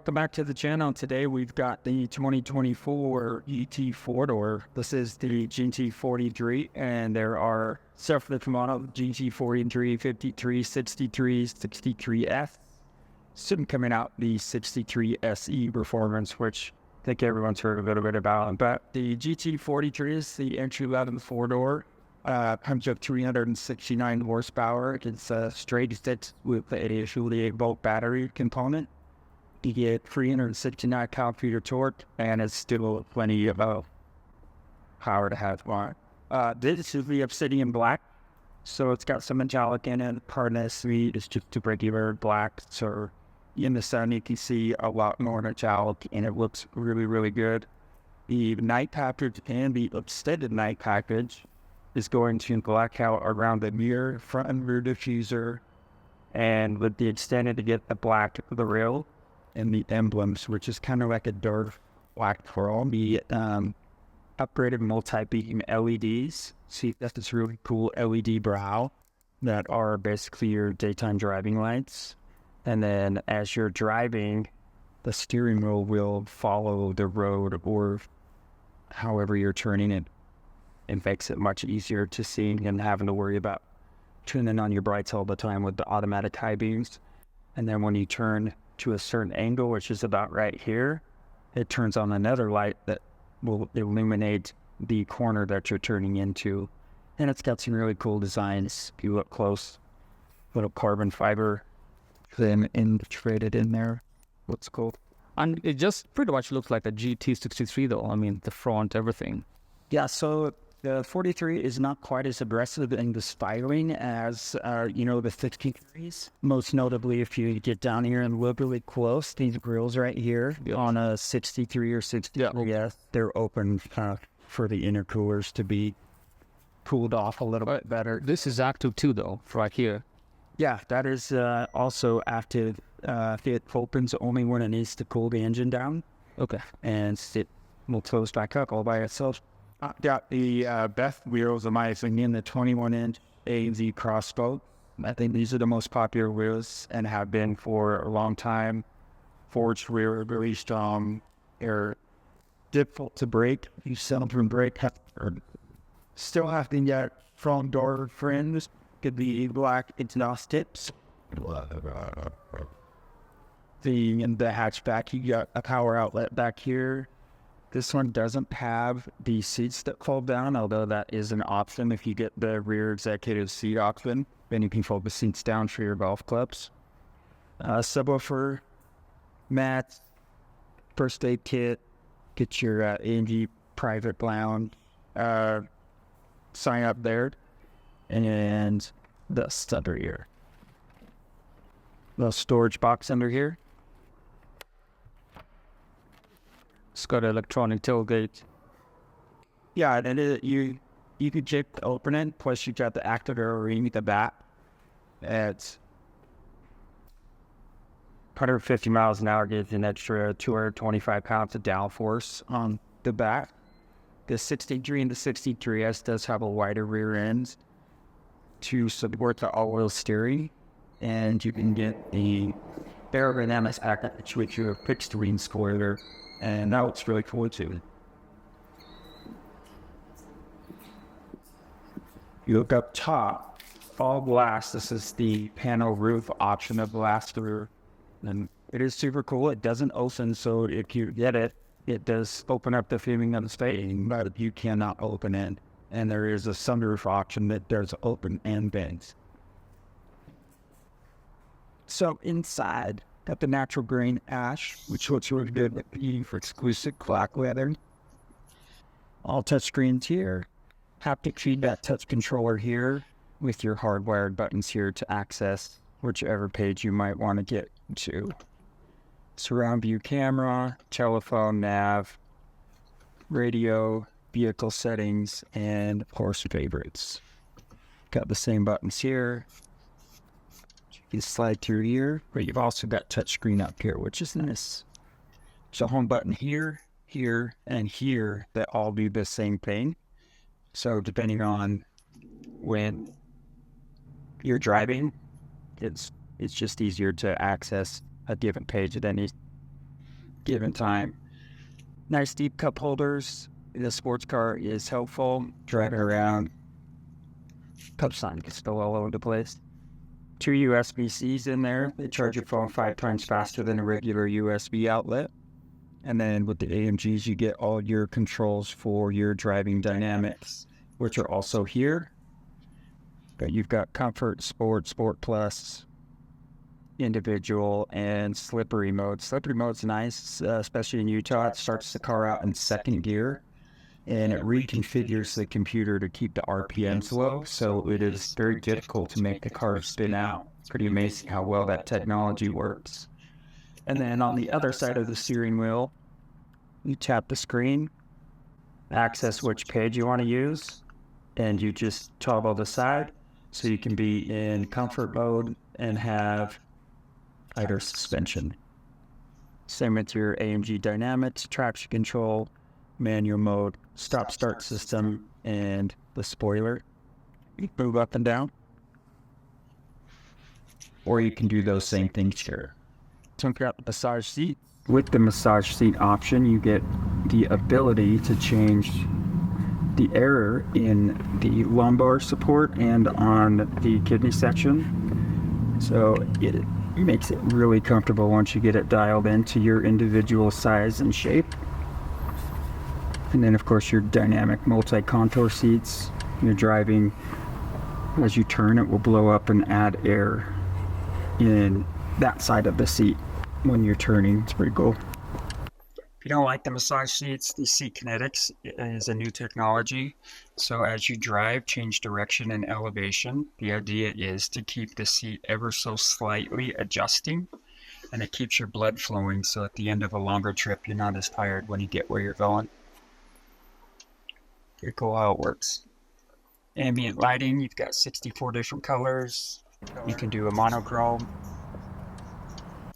Welcome back to the channel. Today we've got the 2024 GT 4-door. This is the GT43, and there are several different models: GT43, 53, 63, 63S. Soon coming out the 63 SE Performance, which I think everyone's heard a little bit about. But the GT43 is the entry-level 4-door. Comes with 369 horsepower. It's a straight six with a 48-volt battery component. You get 369 pound-feet torque, and it's still plenty of power to have one. This is the Obsidian Black, so it's got some metallic in it. Part of the is just a regular black, so in the sun you can see a lot more metallic, and it looks really, really good. The night package and the extended night package is going to black out around the mirror, front and rear diffuser, and with the extended to get the black of the rail and the emblems, which is kind of like a dark black pearl. The upgraded multi-beam LEDs. See, that's this really cool LED brow that are basically your daytime driving lights. And then as you're driving, the steering wheel will follow the road or however you're turning it. It makes it much easier to see and having to worry about tuning on your brights all the time with the automatic high beams. And then when you turn to a certain angle, which is about right here, it turns on another light that will illuminate the corner that you're turning into. And it's got some really cool designs. If you look close, little carbon fiber then integrated in there. What's cool. And it just pretty much looks like a GT63 though. I mean, the front, everything. Yeah, so the 43 is not quite as aggressive in the styling as, the 63s. Most notably, if you get down here and look really close, these grills right here on a 63 or 63S, they're open for the intercoolers to be cooled off a little bit better. This is active too though, right here. Yeah, that is also active. It opens only when it needs to cool the engine down. Okay. And it will close back up all by itself. Got the best wheels, in my opinion, the 21-inch AMG crossbow. I think these are the most popular wheels and have been for a long time. Forged rear, really strong. They're difficult to break. You seldom break. Still have to get front door frames. Could be black exhaust tips. In the hatchback, you got a power outlet back here. This one doesn't have the seats that fold down, although that is an option. If you get the rear executive seat option, then you can fold the seats down for your golf clubs. Subwoofer, mats, first aid kit, get your AMG private lounge, sign up there, and the under here. Little storage box under here. It's got an electronic tailgate. Yeah, and you can just open it. Plus, you got the activator ring at the back. It's 150 miles an hour gives an extra 225 pounds of downforce on the back. The 63 and the 63S does have a wider rear end to support the all-wheel steering, and you can get the aerodynamics package with your fixed wing spoiler. And that looks really cool too. You look up top, all glass. This is the panel roof option of glass through. And it is super cool. It doesn't open, so if you get it, it does open up the feeling of the space, but you cannot open it. And there is a sunroof option that does open and bends. So inside, got the natural grain ash, which looks really good for exclusive black leather. All touchscreens here. Haptic feedback touch controller here with your hardwired buttons here to access whichever page you might want to get to. Surround view camera, telephone, nav, radio, vehicle settings, and of course favorites. Got the same buttons here. You slide through here, but you've also got touchscreen up here, which is nice. So home button here, here, and here that all do the same thing. So depending on when you're driving, it's just easier to access a given page at any given time. Nice deep cup holders. The sports car is helpful. Driving around, cup sign can spill all over the place. 2 USB-Cs in there. They charge your phone 5 times faster than a regular USB outlet. And then with the AMGs, you get all your controls for your driving dynamics, which are also here. But you've got comfort, sport, sport plus, individual, and slippery mode. Slippery mode's nice, especially in Utah. It starts the car out in second gear, and it reconfigures the computer to keep the RPMs low, so it is very difficult to make the car spin out. It's pretty amazing how well that technology works. And then on the other side of the steering wheel, you tap the screen, access which page you want to use, and you just toggle the side so you can be in comfort mode and have tighter suspension. Same with your AMG dynamics, traction control, manual mode, stop-start system, and the spoiler. You can move up and down. Or you can do those same things here. So we've got the massage seat. With the massage seat option, you get the ability to change the error in the lumbar support and on the kidney section. So it makes it really comfortable once you get it dialed into your individual size and shape. And then of course your dynamic multi-contour seats. You're driving, as you turn it will blow up and add air in that side of the seat when you're turning. It's pretty cool. If you don't like the massage seats, the Seat Kinetics is a new technology. So as you drive, change direction and elevation. The idea is to keep the seat ever so slightly adjusting, and it keeps your blood flowing, so at the end of a longer trip, you're not as tired when you get where you're going. Pretty cool how it works. Ambient lighting, you've got 64 different colors. You can do a monochrome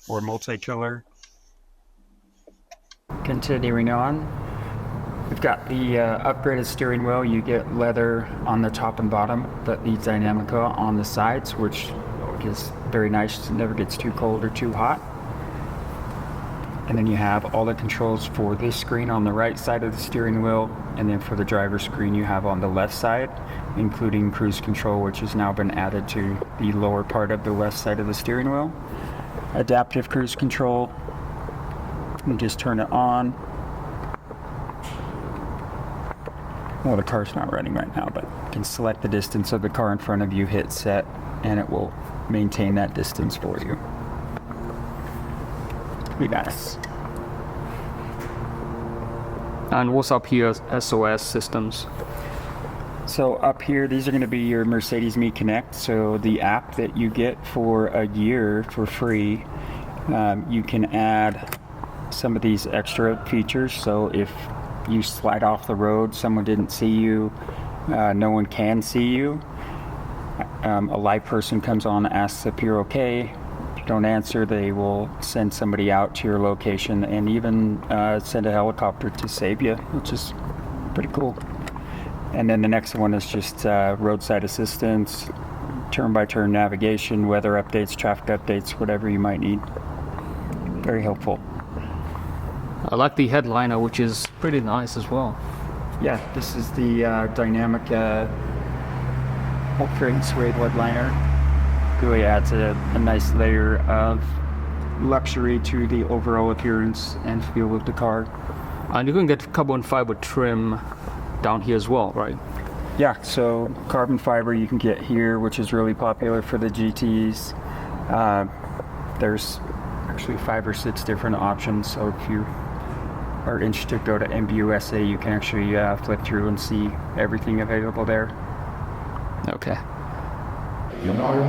or multicolor. Continuing on, we've got the upgraded steering wheel. You get leather on the top and bottom, but the Dynamica on the sides, which is very nice. It never gets too cold or too hot. And then you have all the controls for this screen on the right side of the steering wheel, and then for the driver's screen you have on the left side, including cruise control, which has now been added to the lower part of the left side of the steering wheel. Adaptive cruise control. You just turn it on. Well, the car's not running right now, but you can select the distance of the car in front of you, hit set, and it will maintain that distance for you. Pretty nice. And what's up here, SOS systems? So up here, these are going to be your Mercedes Me Connect. So the app that you get for a year for free, you can add some of these extra features. So if you slide off the road, someone didn't see you, no one can see you. A live person comes on, asks if you're okay. If you don't answer, they will send somebody out to your location and even send a helicopter to save you, which is pretty cool. And then the next one is just roadside assistance, turn-by-turn navigation, weather updates, traffic updates, whatever you might need. Very helpful. I like the headliner, which is pretty nice as well. Yeah, this is the dynamic upgrade suede headliner. Really adds a nice layer of luxury to the overall appearance and feel of the car. And you can get carbon fiber trim down here as well, right? Yeah, so carbon fiber you can get here, which is really popular for the GTs. There's actually 5 or 6 different options, so if you are interested, go to MBUSA. You can actually flip through and see everything available there. Okay. 영화를